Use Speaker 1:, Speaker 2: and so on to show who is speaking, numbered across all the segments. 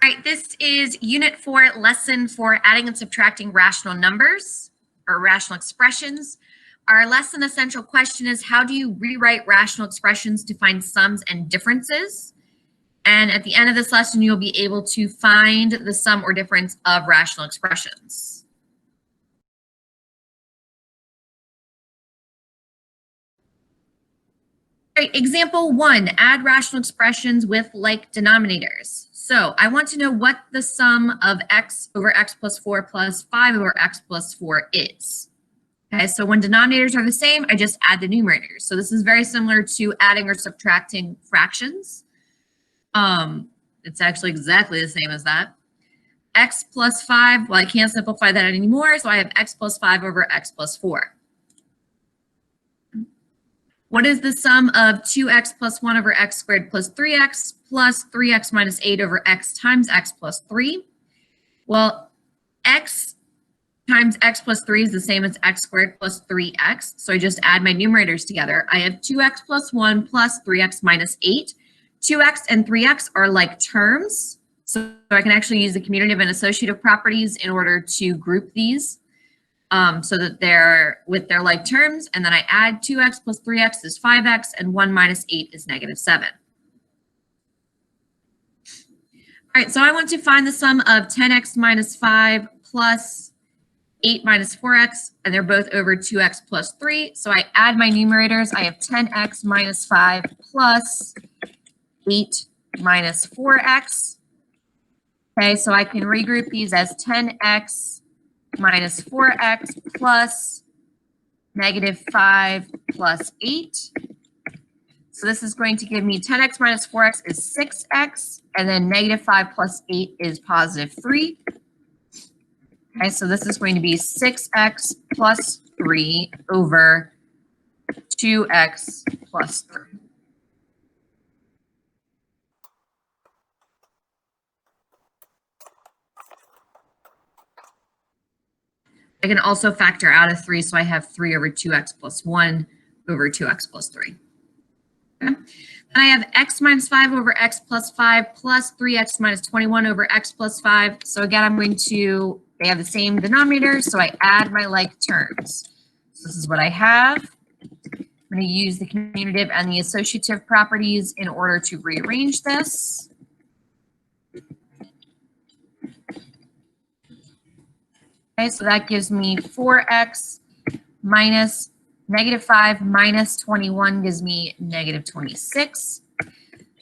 Speaker 1: All right, this is Unit 4, Lesson 4, Adding and Subtracting Rational Numbers, or Rational Expressions. Our lesson essential question is, how do you rewrite rational expressions to find sums and differences? And at the end of this lesson, you'll be able to find the sum or difference of rational expressions. All right, example 1, add rational expressions with like denominators. So I want to know what the sum of x over x plus 4 plus 5 over x plus 4 is. Okay, so when denominators are the same, I just add the numerators. So this is very similar to adding or subtracting fractions. It's actually exactly the same as that. X plus 5, well, I can't simplify that anymore, so I have x plus 5 over x plus 4. What is the sum of 2x plus 1 over x squared plus 3x minus 8 over x times x plus 3? Well, x times x plus 3 is the same as x squared plus 3x. So I just add my numerators together. I have 2x plus 1 plus 3x minus 8. 2x and 3x are like terms. So I can actually use the commutative and associative properties in order to group these so that they're with their like terms. And then I add 2x plus 3x is 5x and 1 minus 8 is negative 7. All right, so I want to find the sum of 10x minus 5 plus 8 minus 4x, and they're both over 2x plus 3. So I add my numerators. I have 10x minus 5 plus 8 minus 4x. Okay, so I can regroup these as 10x minus 4x plus negative 5 plus 8. So this is going to give me 10x minus 4x is 6x, and then negative 5 plus 8 is positive 3. Okay, so this is going to be 6x plus 3 over 2x plus 3. I can also factor out a 3, so I have 3 over 2x plus 1 over 2x plus 3. Okay. Then I have x minus 5 over x plus 5 plus 3x minus 21 over x plus 5. So again, I'm going to, they have the same denominator, so I add my like terms. So this is what I have. I'm going to use the commutative and the associative properties in order to rearrange this. Okay, so that gives me 4x minus negative 5 minus 21 gives me negative 26.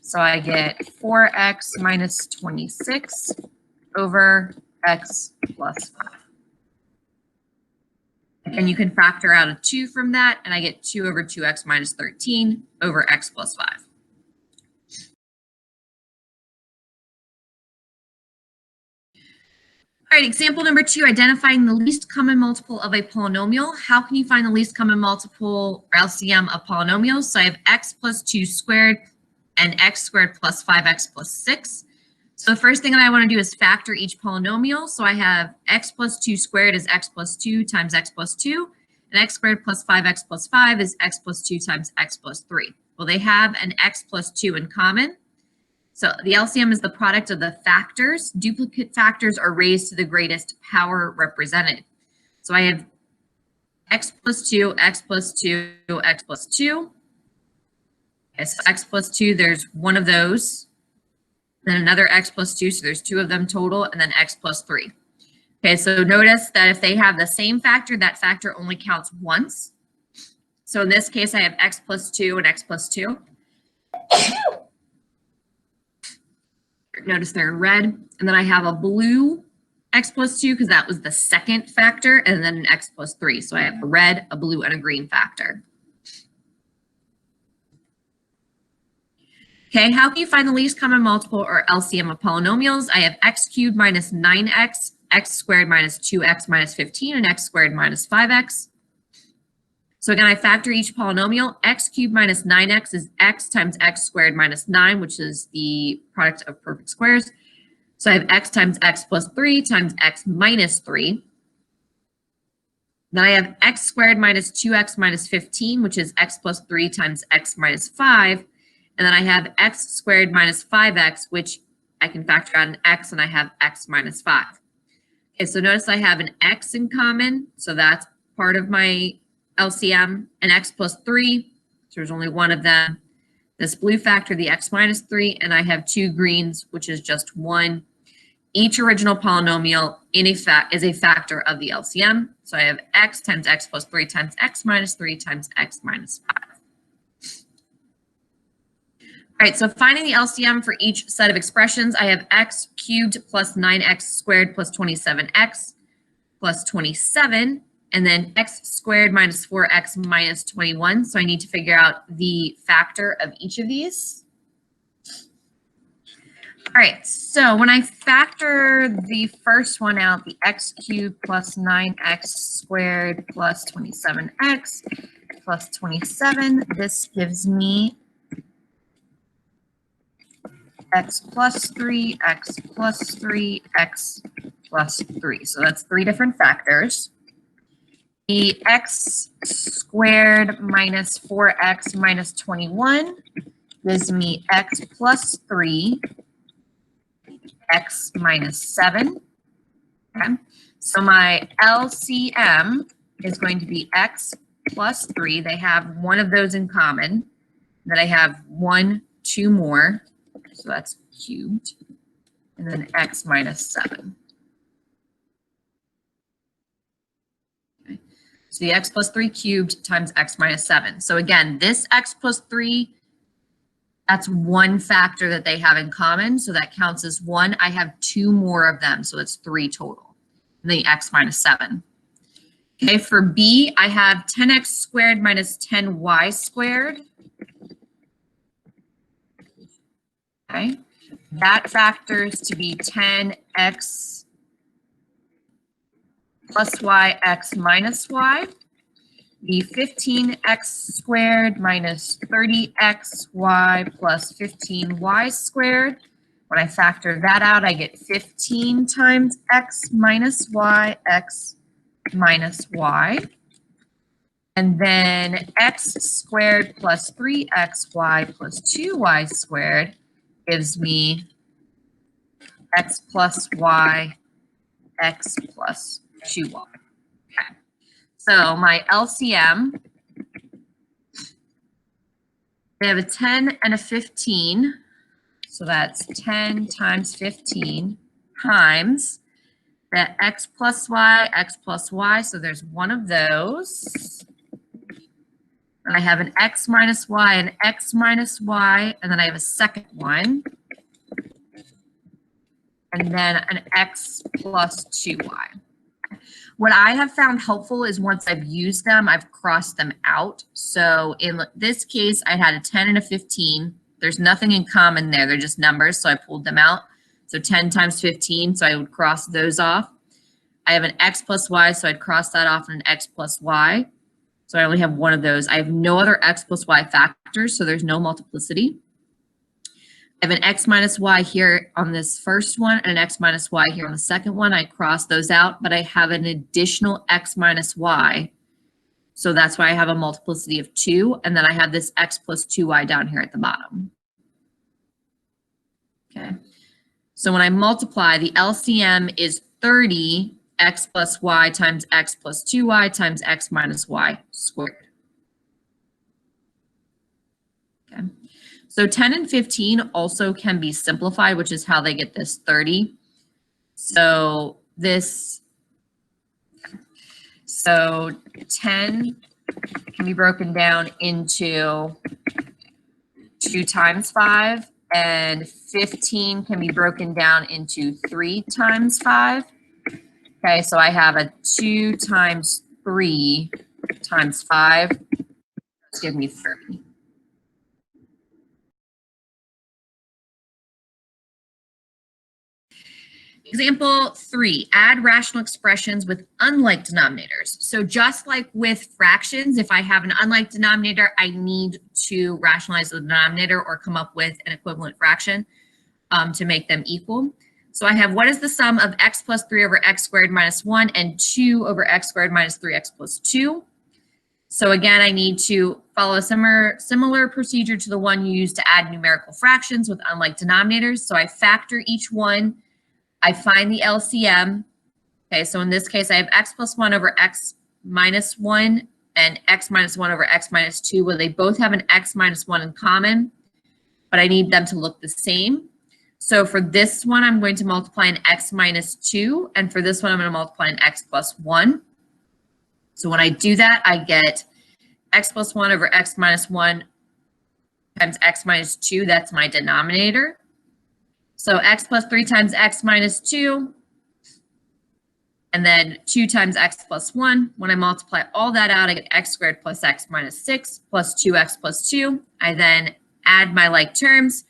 Speaker 1: So I get 4x minus 26 over x plus 5. And you can factor out a 2 from that, and I get 2 over 2x minus 13 over x plus 5. All right, example number 2, identifying the least common multiple of a polynomial. How can you find the least common multiple or LCM of polynomials? So I have x plus 2 squared and x squared plus 5x plus 6. So the first thing that I want to do is factor each polynomial. So I have x plus 2 squared is x plus 2 times x plus 2, and x squared plus 5x plus 5 is x plus 2 times x plus 3. Well, they have an x plus 2 in common. So the LCM is the product of the factors. Duplicate factors are raised to the greatest power represented. So I have x plus 2, x plus 2, x plus 2. Okay, so x plus 2, there's one of those. Then another x plus 2, so there's 2 of them total, and then x plus 3. Okay, so notice that if they have the same factor, that factor only counts once. So in this case, I have x plus 2 and x plus 2. Notice they're in red. And then I have a blue x plus 2 because that was the second factor, and then an x plus 3. So I have a red, a blue, and a green factor. Okay, how can you find the least common multiple or LCM of polynomials? I have x cubed minus 9x, x squared minus 2x minus 15, and x squared minus 5x. So again, I factor each polynomial. X cubed minus 9x is x times x squared minus 9, which is the product of perfect squares. So I have x times x plus 3 times x minus 3. Then I have x squared minus 2x minus 15, which is x plus 3 times x minus 5. And then I have x squared minus 5x, which I can factor out an x, and I have x minus 5. Okay, so notice I have an x in common, so that's part of my LCM, an x plus 3, so there's only one of them. This blue factor, the x minus 3, and I have 2 greens, which is just 1. Each original polynomial is a factor of the LCM. So I have x times x plus 3 times x minus 3 times x minus 5. All right, so finding the LCM for each set of expressions, I have x cubed plus 9x squared plus 27x plus 27, and then x squared minus 4x minus 21. So I need to figure out the factor of each of these. All right, so when I factor the first one out, the x cubed plus 9x squared plus 27x plus 27, this gives me x plus 3, x plus 3, x plus 3. So that's 3 different factors. The x squared minus 4x minus 21 gives me x plus 3, x minus 7. Okay. So my LCM is going to be x plus 3. They have one of those in common. Then I have 1, 2 more. So that's cubed. And then x minus 7. Okay. So the x plus 3 cubed times x minus 7. So again, this x plus 3, that's one factor that they have in common. So that counts as 1. I have 2 more of them. So it's 3 total. And the x minus 7. Okay, for B, I have 10x squared minus 10y squared. Okay, that factors to be 10x plus y, x minus y. The 15x squared minus 30xy plus 15y squared. When I factor that out, I get 15 times x minus y, x minus y. And then x squared plus 3xy plus 2y squared gives me x plus y, x plus 2y. Okay. So my LCM, they have a 10 and a 15. So that's 10 times 15 times the x plus y. So there's one of those. And I have an x minus y, and x minus y, and then I have a second one. And then an x plus 2y. What I have found helpful is once I've used them, I've crossed them out. So in this case, I had a 10 and a 15. There's nothing in common there. They're just numbers, so I pulled them out. So 10 times 15, so I would cross those off. I have an x plus y, so I'd cross that off, and an x plus y. So I only have one of those. I have no other x plus y factors, so there's no multiplicity. I have an x minus y here on this first one and an x minus y here on the second one. I cross those out, but I have an additional x minus y. So that's why I have a multiplicity of 2. And then I have this x plus 2y down here at the bottom. Okay. So when I multiply, the LCM is 30 x plus y times x plus 2y times x minus y squared. Okay. So 10 and 15 also can be simplified, which is how they get this 30. So 10 can be broken down into 2 times 5, and 15 can be broken down into 3 times 5. Okay, so I have a 2 times 3 times 5. Let's give me 30. Example 3, add rational expressions with unlike denominators. So just like with fractions, if I have an unlike denominator, I need to rationalize the denominator or come up with an equivalent fraction to make them equal. So I have, what is the sum of x plus 3 over x squared minus 1 and 2 over x squared minus 3x plus 2? So again, I need to follow a similar procedure to the one you used to add numerical fractions with unlike denominators. So I factor each one. I find the LCM. Okay, so in this case, I have x plus 1 over x minus 1 and x minus 1 over x minus 2, where they both have an x minus 1 in common, but I need them to look the same. So for this one, I'm going to multiply an x minus 2, and for this one, I'm going to multiply an x plus 1. So when I do that, I get x plus 1 over x minus 1 times x minus 2. That's my denominator. So x plus 3 times x minus 2, and then 2 times x plus 1. When I multiply all that out, I get x squared plus x minus 6 plus 2x plus 2. I then add my like terms,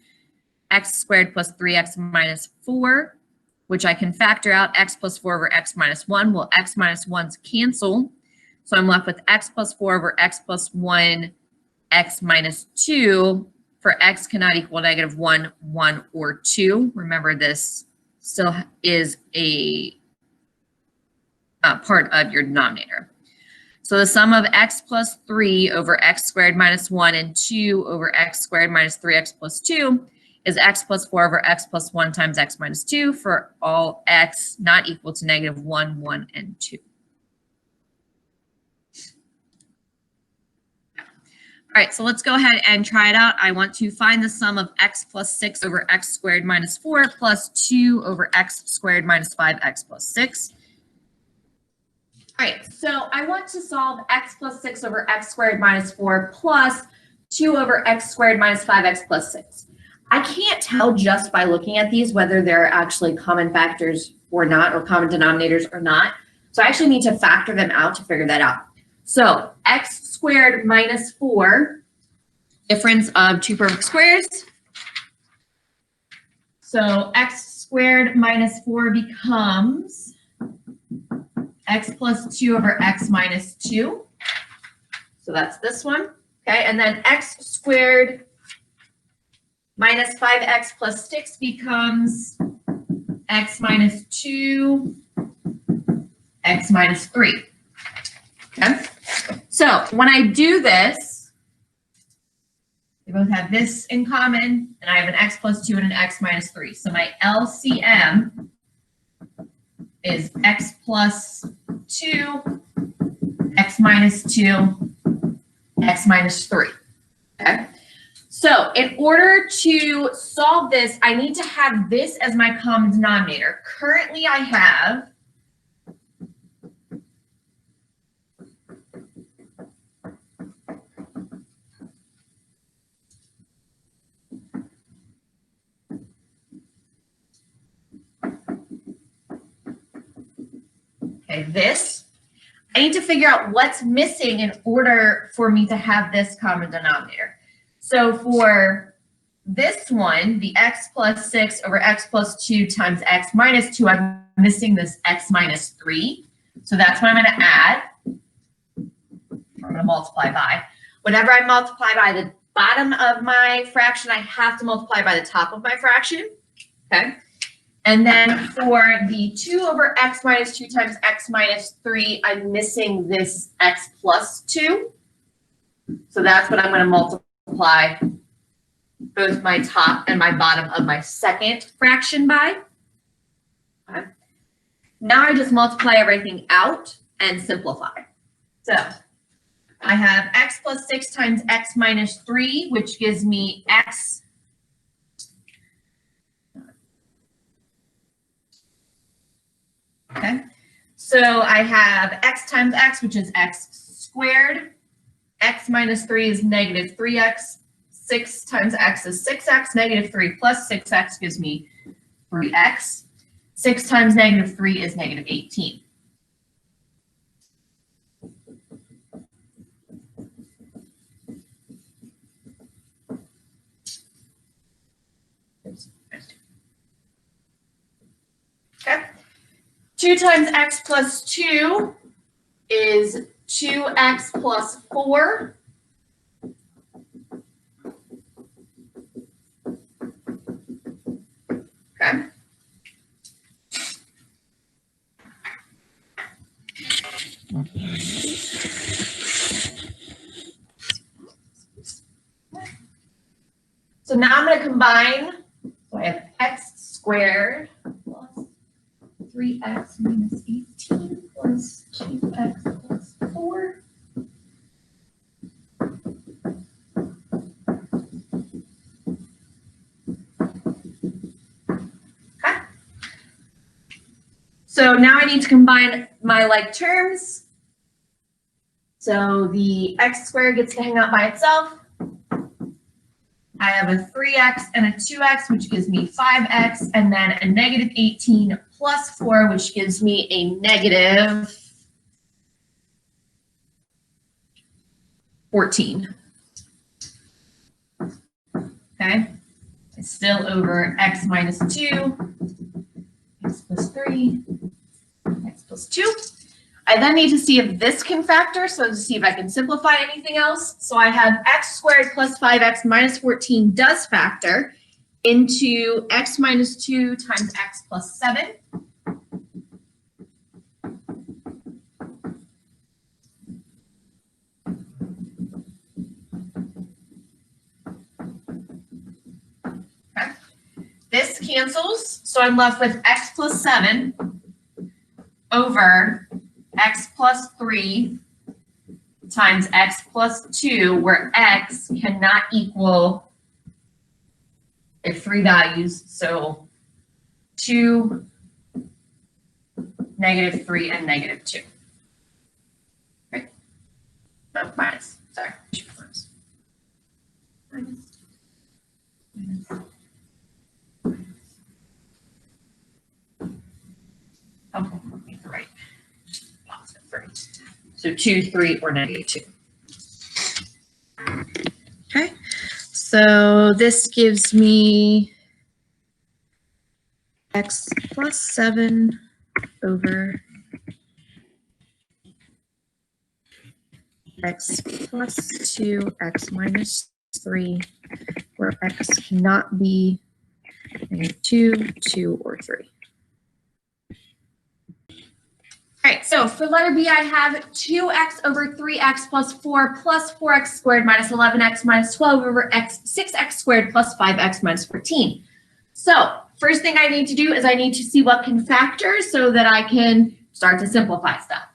Speaker 1: x squared plus 3x minus 4, which I can factor out x plus 4 over x minus 1. Well, x minus 1's cancel. So I'm left with x plus 4 over x plus 1, x minus 2, for x cannot equal negative 1, 1, or 2. Remember, this still is a part of your denominator. So the sum of x plus 3 over x squared minus 1 and 2 over x squared minus 3x plus 2 is x plus 4 over x plus 1 times x minus 2 for all x not equal to negative 1, 1, and 2. All right, so let's go ahead and try it out. I want to find the sum of x plus 6 over x squared minus 4 plus 2 over x squared minus 5x plus 6. All right, so I want to solve x plus 6 over x squared minus 4 plus 2 over x squared minus 5x plus 6. I can't tell just by looking at these whether they're actually common factors or not, or common denominators or not. So I actually need to factor them out to figure that out. So x squared minus 4, difference of two perfect squares. So x squared minus 4 becomes x plus 2 over x minus 2. So that's this one. Okay, and then x squared minus 5x plus 6 becomes x minus 2, x minus 3. Okay, so when I do this, they both have this in common, and I have an x plus 2 and an x minus 3. So my LCM is x plus 2, x minus 2, x minus 3. Okay. So in order to solve this, I need to have this as my common denominator. Currently, I have this. I need to figure out what's missing in order for me to have this common denominator. So for this one, the x plus 6 over x plus 2 times x minus 2, I'm missing this x minus 3. So that's what I'm going to add. I'm going to multiply by. Whenever I multiply by the bottom of my fraction, I have to multiply by the top of my fraction. Okay. And then for the 2 over x minus 2 times x minus 3, I'm missing this x plus 2. So that's what I'm going to multiply both my top and my bottom of my second fraction by. Okay. Now I just multiply everything out and simplify. So I have x plus 6 times x minus 3, which gives me x. Okay, so I have x times x, which is x squared. X minus 3 is negative 3x. 6 times x is 6x. Negative 3 plus 6x gives me 3x. 6 times negative 3 is negative 18. Okay. 2 times x plus 2 is 2x plus 4. Okay. So now I'm going to combine. So I have x squared plus 3x minus 18 plus 2x plus 4. Okay. So now I need to combine my like terms. So the x squared gets to hang out by itself. I have a 3x and a 2x, which gives me 5x, and then a negative 18 plus 4, which gives me a negative 14. Okay, it's still over x minus 2, x plus 3, x plus 2. I then need to see if this can factor, so to see if I can simplify anything else. So I have x squared plus 5x minus 14 does factor into x minus 2 times x plus 7. Okay. This cancels, so I'm left with x plus 7 over x plus 3 times x plus 2, where x cannot equal three values, so 2, negative 3, and negative 2. Right? No, minus, sorry. Minus. Oh, make the right. So 2, 3, or negative 2. Okay, so this gives me x plus 7 over x plus 2, x minus 3, where x cannot be 2, 2, or 3. All right, so for letter B, I have 2x over 3x plus 4 plus 4x squared minus 11x minus 12 over 6x squared plus 5x minus 14. So first thing I need to do is I need to see what can factor so that I can start to simplify stuff.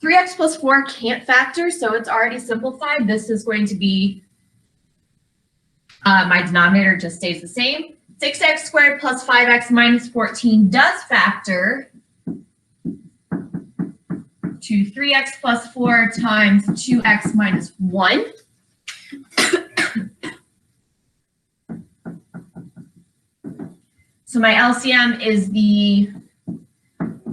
Speaker 1: 3x plus 4 can't factor, so it's already simplified. This is going to be, my denominator just stays the same. 6x squared plus 5x minus 14 does factor to 3x plus 4 times 2x minus 1. So my LCM is the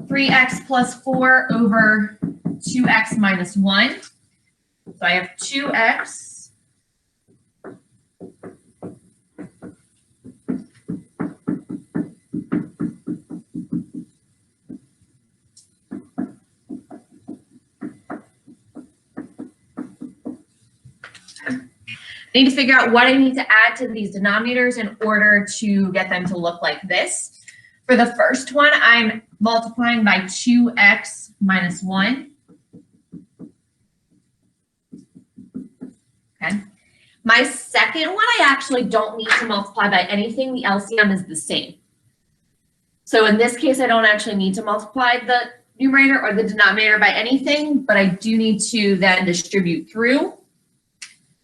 Speaker 1: 3x plus 4 over 2x minus 1. So I have 2x I need to figure out what I need to add to these denominators in order to get them to look like this. For the first one, I'm multiplying by 2x minus 1. Okay. My second one, I actually don't need to multiply by anything. The LCM is the same. So in this case, I don't actually need to multiply the numerator or the denominator by anything, but I do need to then distribute through.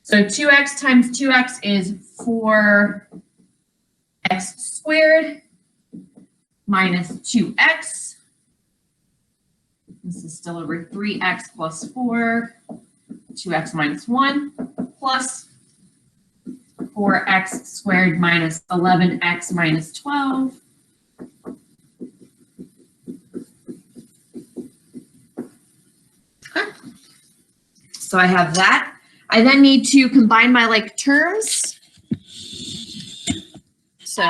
Speaker 1: So 2x times 2x is 4x squared minus 2x. This is still over 3x plus 4, 2x minus 1, plus 4x squared minus 11x minus 12. Okay. So I have that. I then need to combine my like terms. So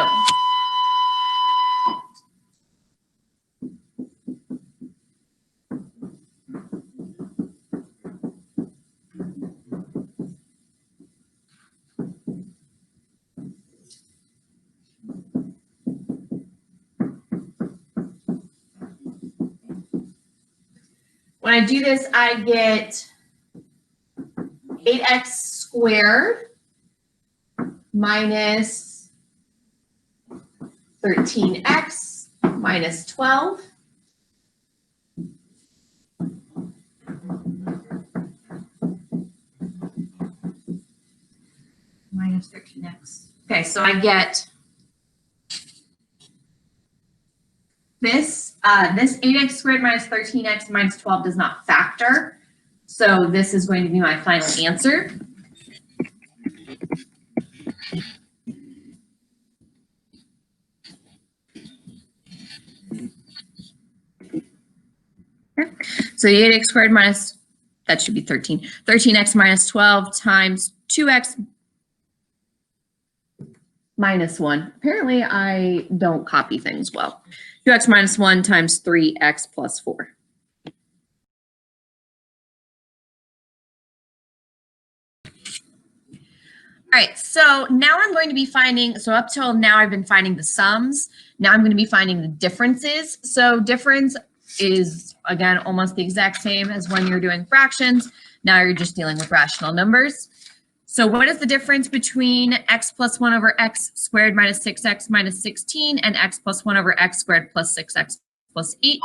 Speaker 1: when I do this, I get 8x squared minus 13x minus 12 minus 13x. Okay, so I get this 8x squared minus 13x minus 12 does not factor. So this is going to be my final answer. So the 8x squared minus, that should be 13. 13x minus 12 times 2x minus 1. Apparently I don't copy things well. 2x minus 1 times 3x plus 4. All right, so now I'm going to be finding, so up till now I've been finding the sums. Now I'm going to be finding the differences. So difference is, again, almost the exact same as when you're doing fractions. Now you're just dealing with rational numbers. So what is the difference between x plus 1 over x squared minus 6x minus 16 and x plus 1 over x squared plus 6x plus 8?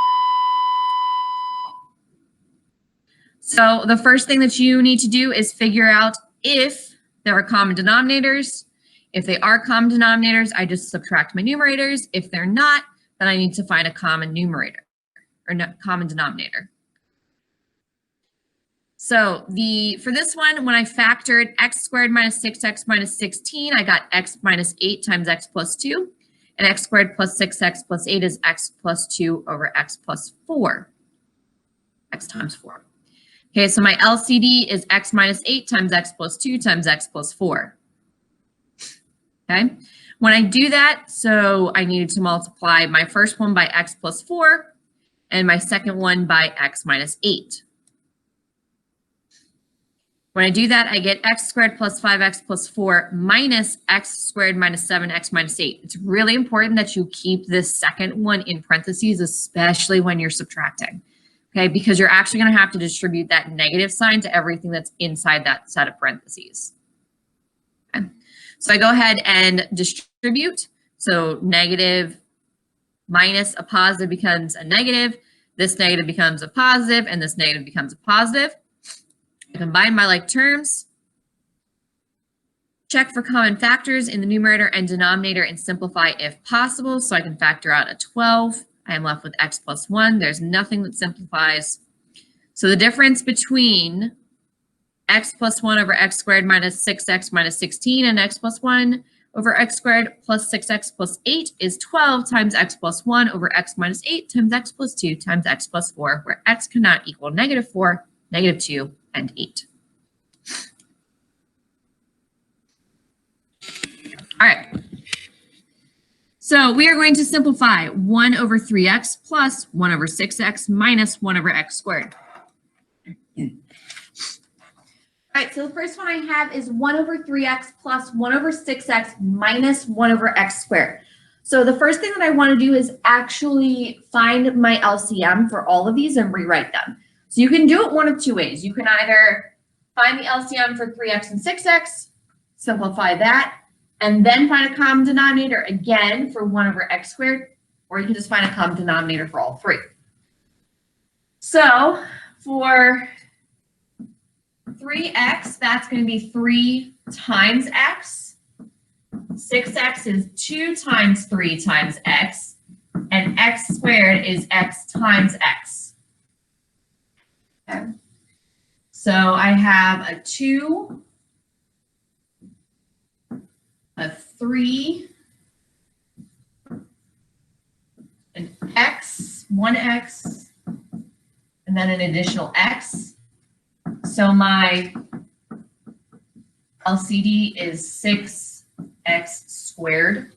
Speaker 1: So the first thing that you need to do is figure out if there are common denominators. If they are common denominators, I just subtract my numerators. If they're not, then I need to find a common numerator or common denominator. So for this one, when I factored x squared minus 6x minus 16, I got x minus 8 times x plus 2. And x squared plus 6x plus 8 is x plus 2 over x plus 4. X times 4. Okay, so my LCD is x minus 8 times x plus 2 times x plus 4. Okay, when I do that, so I needed to multiply my first one by x plus 4 and my second one by x minus 8. When I do that, I get x squared plus 5x plus 4 minus x squared minus 7x minus 8. It's really important that you keep this second one in parentheses, especially when you're subtracting. Okay, because you're actually going to have to distribute that negative sign to everything that's inside that set of parentheses. Okay. So I go ahead and distribute. So negative minus a positive becomes a negative. This negative becomes a positive, and this negative becomes a positive. I combine my like terms. Check for common factors in the numerator and denominator and simplify if possible. So I can factor out a 12. I am left with x plus 1. There's nothing that simplifies. So the difference between x plus 1 over x squared minus 6x minus 16 and x plus 1 over x squared plus 6x plus 8 is 12 times x plus 1 over x minus 8 times x plus 2 times x plus 4, where x cannot equal negative 4, negative 2, and 8. All right. So we are going to simplify 1 over 3x plus 1 over 6x minus 1 over x squared. All right, so the first one I have is 1 over 3x plus 1 over 6x minus 1 over x squared. So the first thing that I want to do is actually find my LCM for all of these and rewrite them. So you can do it one of two ways. You can either find the LCM for 3x and 6x, simplify that, and then find a common denominator again for 1 over x squared, or you can just find a common denominator for all three. So for 3x, that's going to be 3 times x. 6x is 2 times 3 times x. And x squared is x times x. Okay. So I have a 2, a 3, an x, 1x, and then an additional x. So my LCD is 6x squared,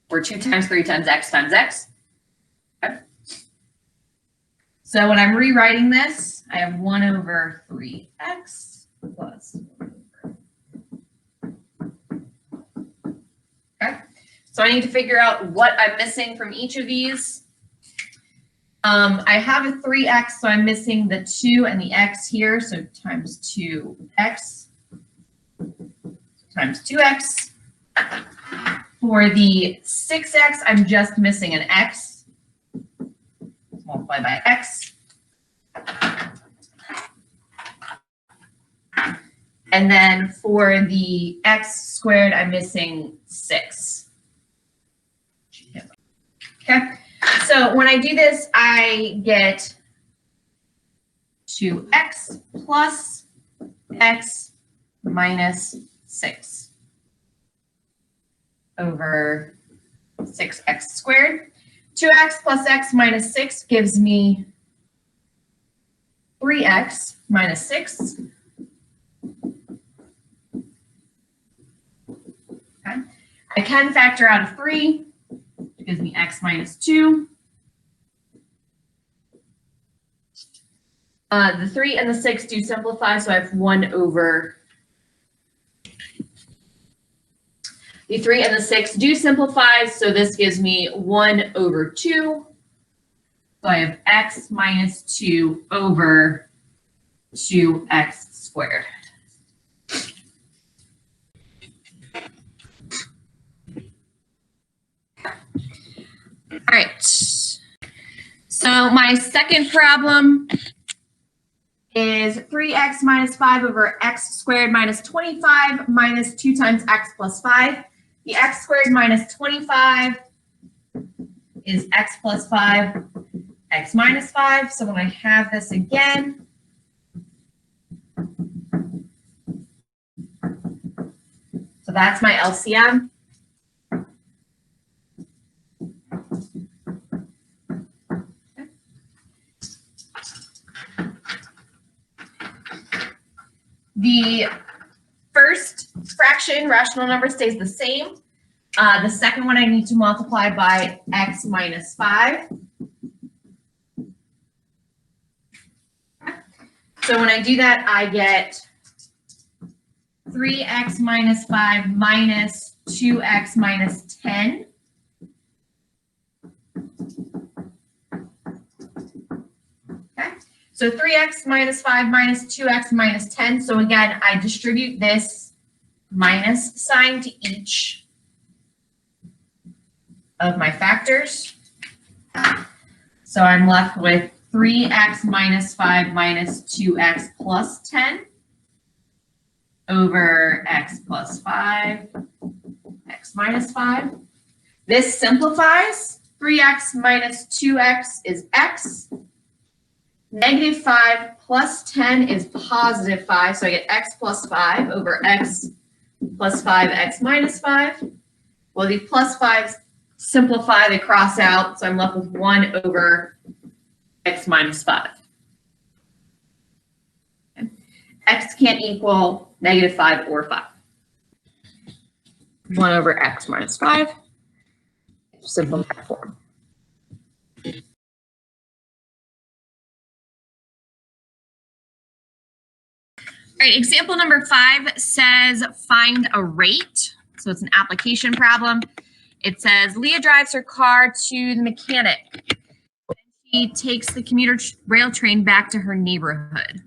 Speaker 1: or 2 times 3 times x times x. Okay. So when I'm rewriting this, I have 1 over 3x plus 1 over. Okay. So I need to figure out what I'm missing from each of these. I have a 3x, so I'm missing the 2 and the x here, so times 2x times 2x. For the 6x, I'm just missing an x. Multiply by x. And then for the x squared, I'm missing 6. Okay, so when I do this, I get 2x plus x minus 6 over 6x squared. 2x plus x minus 6 gives me 3x minus 6. Okay. I can factor out a 3, which gives me x minus 2. The 3 and the 6 do simplify, so I have 1 over. The 3 and the 6 do simplify, so this gives me 1 over 2. So I have x minus 2 over 2x squared. All right. So my second problem is 3x minus 5 over x squared minus 25 minus 2 times x plus 5. The x squared minus 25 is x plus 5, x minus 5. So when I have this again, so that's my LCM. The first fraction, rational number, stays the same. The second one I need to multiply by x minus 5. So when I do that, I get 3x minus 5 minus 2x minus 10. Okay. So 3x minus 5 minus 2x minus 10. So again, I distribute this minus sign to each of my factors. So I'm left with 3x minus 5 minus 2x plus 10 over x plus 5, x minus 5. This simplifies. 3x minus 2x is x. Negative 5 plus 10 is positive 5, so I get x plus 5 over x plus 5, x minus 5. Well, the plus 5s simplify, they cross out, so I'm left with 1 over x minus 5. Okay. X can't equal negative 5 or 5. 1 over x minus 5, simplified form. All right, example number 5 says find a rate. So it's an application problem. It says Leah drives her car to the mechanic. She takes the commuter rail train back to her neighborhood.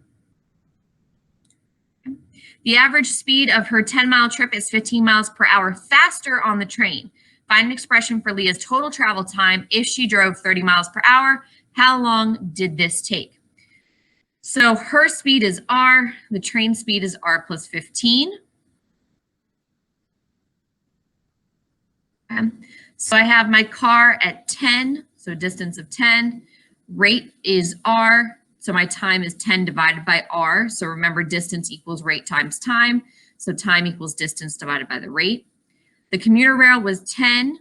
Speaker 1: The average speed of her 10-mile trip is 15 miles per hour faster on the train. Find an expression for Leah's total travel time if she drove 30 miles per hour. How long did this take? So her speed is r, the train speed is r plus 15. Okay. So I have my car at 10, so distance of 10. Rate is r, so my time is 10 divided by r. So remember, distance equals rate times time. So time equals distance divided by the rate. The commuter rail was 10,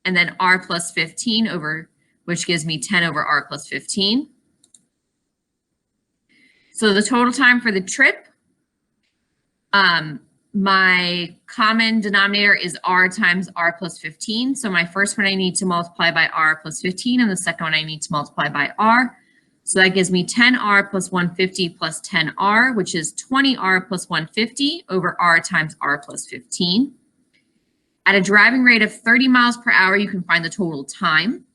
Speaker 1: and then r plus 15 over, which gives me 10 over r plus 15. So the total time for the trip, my common denominator is r times r plus 15. So my first one I need to multiply by r plus 15, and the second one I need to multiply by r. So that gives me 10r plus 150 plus 10r, which is 20r plus 150 over r times r plus 15. At a driving rate of 30 miles per hour, you can find the total time.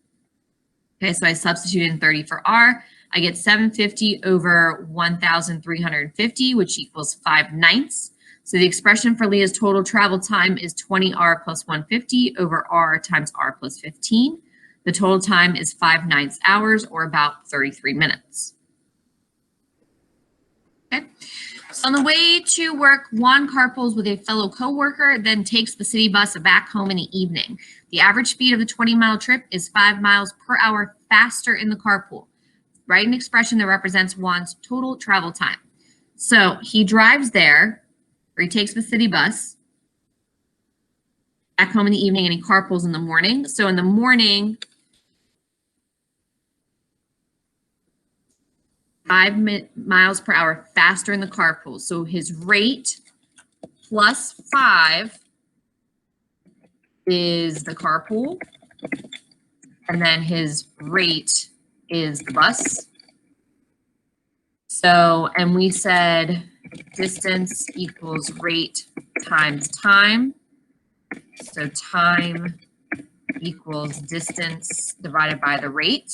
Speaker 1: Okay, so I substitute in 30 for r. I get 750 over 1,350, which equals 5/9. So the expression for Leah's total travel time is 20r plus 150 over r times r plus 15. The total time is 5/9 hours, or about 33 minutes. Okay. So on the way to work, Juan carpools with a fellow coworker, then takes the city bus back home in the evening. The average speed of the 20-mile trip is 5 miles per hour faster in the carpool. Write an expression that represents Juan's total travel time. So he drives there, or he takes the city bus back home in the evening, and he carpools in the morning. So in the morning, 5 miles per hour faster in the carpool. So his rate plus 5 is the carpool, and then his rate is the bus. So, and we said distance equals rate times time. So time equals distance divided by the rate.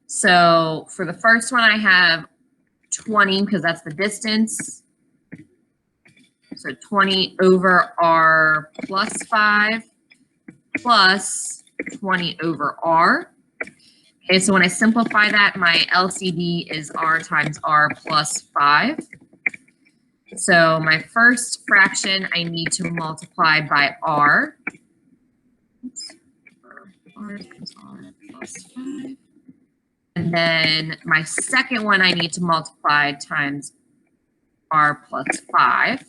Speaker 1: So for the first one, I have 20 because that's the distance. So 20 over r plus 5 plus 20 over r. Okay, so when I simplify that, my LCD is r times r plus 5. So my first fraction, I need to multiply by r. Oops. R times r plus 5. And then my second one, I need to multiply times r plus 5.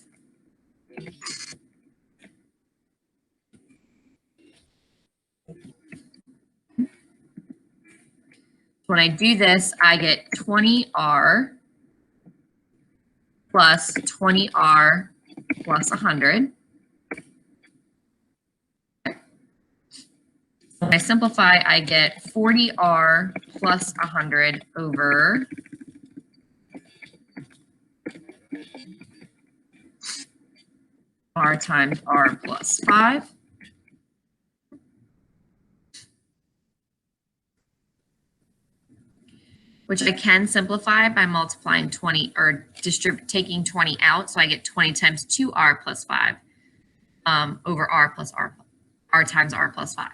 Speaker 1: When I do this, I get 20r plus 20r plus 100. When I simplify, I get 40r plus 100 over r times r plus 5. Which I can simplify by multiplying 20 or taking 20 out. So I get 20 times 2r plus 5 over r plus r times r plus 5.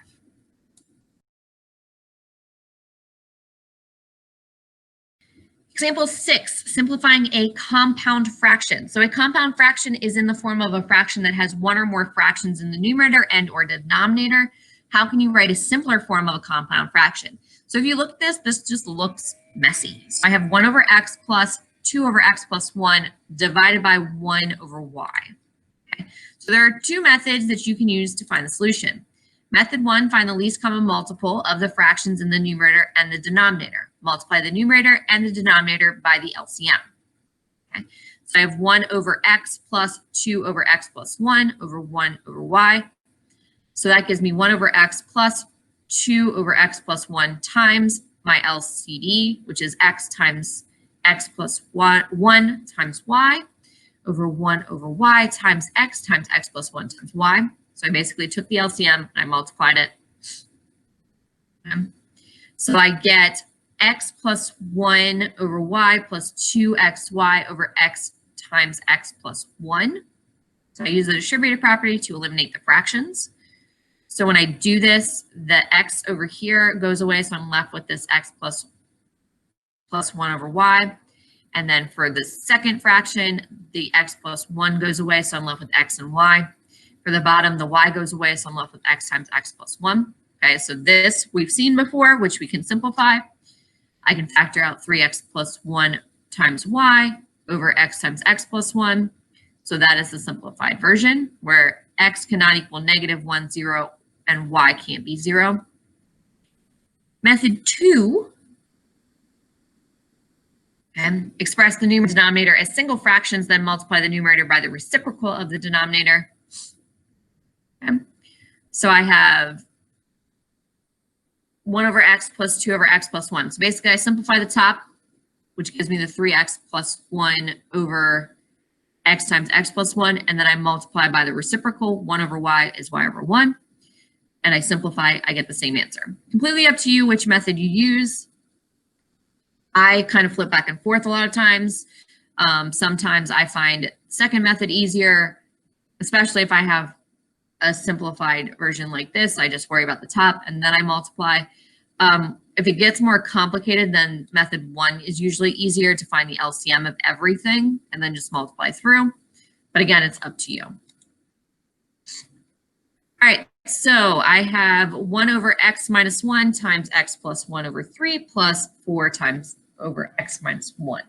Speaker 1: Example 6, simplifying a compound fraction. So a compound fraction is in the form of a fraction that has one or more fractions in the numerator and or denominator. How can you write a simpler form of a compound fraction? So if you look at this just looks messy. So I have 1 over x plus 2 over x plus 1 divided by 1 over y. Okay. So there are two methods that you can use to find the solution. Method 1, find the least common multiple of the fractions in the numerator and the denominator. Multiply the numerator and the denominator by the LCM. Okay. So I have 1 over x plus 2 over x plus 1 over 1 over y. So that gives me 1 over x plus 2 over x plus 1 times my LCD, which is x times x plus 1 times y over 1 over y times x plus 1 times y. So I basically took the LCM and I multiplied it. So I get x plus 1 over y plus 2xy over x times x plus 1. So I use the distributive property to eliminate the fractions. So when I do this, the x over here goes away, so I'm left with this x plus 1 over y. And then for the second fraction, the x plus 1 goes away, so I'm left with x and y. For the bottom, the y goes away, so I'm left with x times x plus 1. Okay, so this we've seen before, which we can simplify. I can factor out 3x plus 1 times y over x times x plus 1. So that is the simplified version, where x cannot equal -1, 0, and y can't be 0. Method 2, express the numerator and denominator as single fractions, then multiply the numerator by the reciprocal of the denominator. So I have 1 over x plus 2 over x plus 1. So basically I simplify the top, which gives me the 3x plus 1 over x times x plus 1, and then I multiply by the reciprocal. 1 over y is y over 1. And I simplify, I get the same answer. Completely up to you which method you use. I kind of flip back and forth a lot of times. Sometimes I find second method easier, especially if I have a simplified version like this. I just worry about the top and then I multiply. If it gets more complicated, then method 1 is usually easier to find the LCM of everything and then just multiply through. But again, it's up to you. All right, so I have 1 over x minus 1 times x plus 1 over 3 plus 4 times over x minus 1.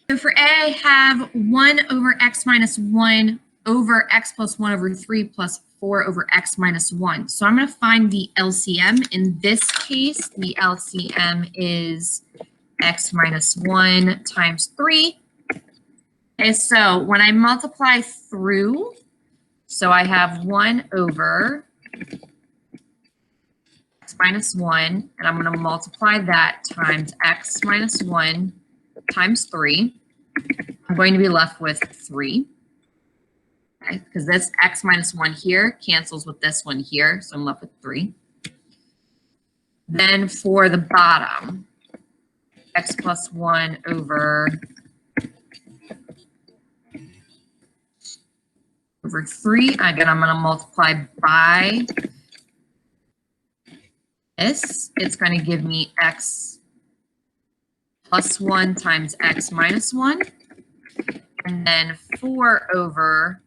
Speaker 1: So for A, I have 1 over x minus 1 over x plus 1 over 3 plus 4 over x minus 1. So I'm going to find the LCM. In this case, the LCM is x minus 1 times 3. Okay, so when I multiply through, so I have 1 over x minus 1, and I'm going to multiply that times x minus 1 times 3. I'm going to be left with 3. Okay, because this x minus 1 here cancels with this one here, so I'm left with 3. Then for the bottom, x plus 1 over 3. Again, I'm going to multiply by this. It's going to give me x plus 1 times x minus 1. And then 4 over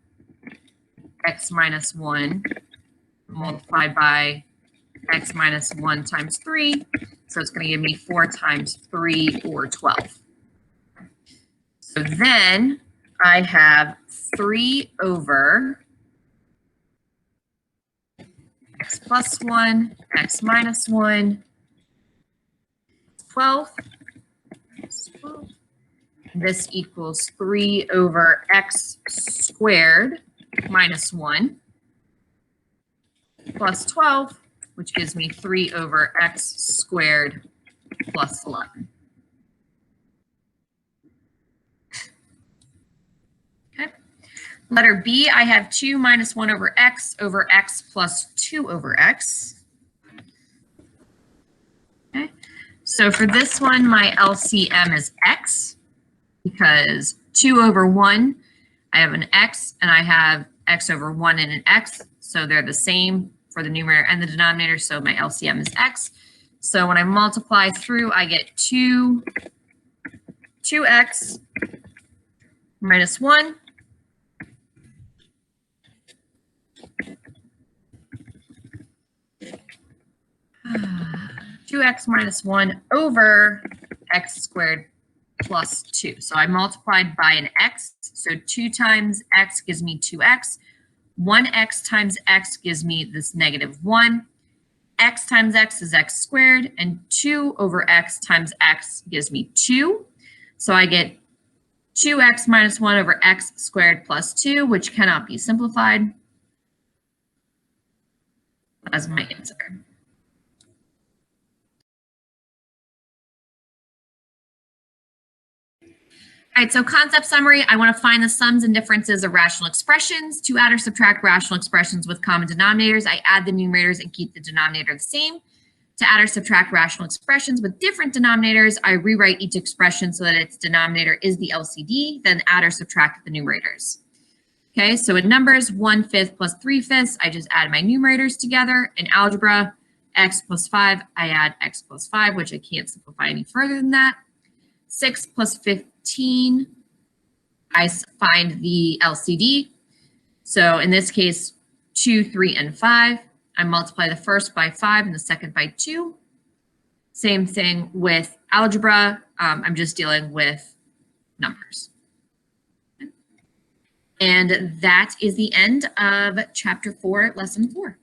Speaker 1: x minus 1 multiplied by x minus 1 times 3. So it's going to give me 4 times 3 or 12. So then I have 3 over x plus 1, x minus 1, 12. This equals 3 over x squared minus 1 plus 12, which gives me 3 over x squared plus 11. Okay. Letter B, I have 2 minus 1 over x plus 2 over x. Okay. So for this one, my LCM is x, because 2 over 1, I have an x, and I have x over 1 and an x, so they're the same for the numerator and the denominator, so my LCM is x. So when I multiply through, I get 2x minus 1 2x minus 1 over x squared plus 2. So I multiplied by an x. So 2 times x gives me 2x. 1x times x gives me this negative 1. X times x is x squared. And 2 over x times x gives me 2. So I get 2x minus 1 over x squared plus 2, which cannot be simplified. As my answer. All right, so concept summary, I want to find the sums and differences of rational expressions. To add or subtract rational expressions with common denominators, I add the numerators and keep the denominator the same. To add or subtract rational expressions with different denominators, I rewrite each expression so that its denominator is the LCD, then add or subtract the numerators. Okay, so in numbers, 1/5 plus 3/5, I just add my numerators together. In algebra, x plus 5, I add x plus 5, which I can't simplify any further than that. 6 plus 15, I find the LCD. So in this case, 2, 3, and 5. I multiply the first by 5 and the second by 2. Same thing with algebra. I'm just dealing with numbers. And that is the end of chapter 4, lesson 4.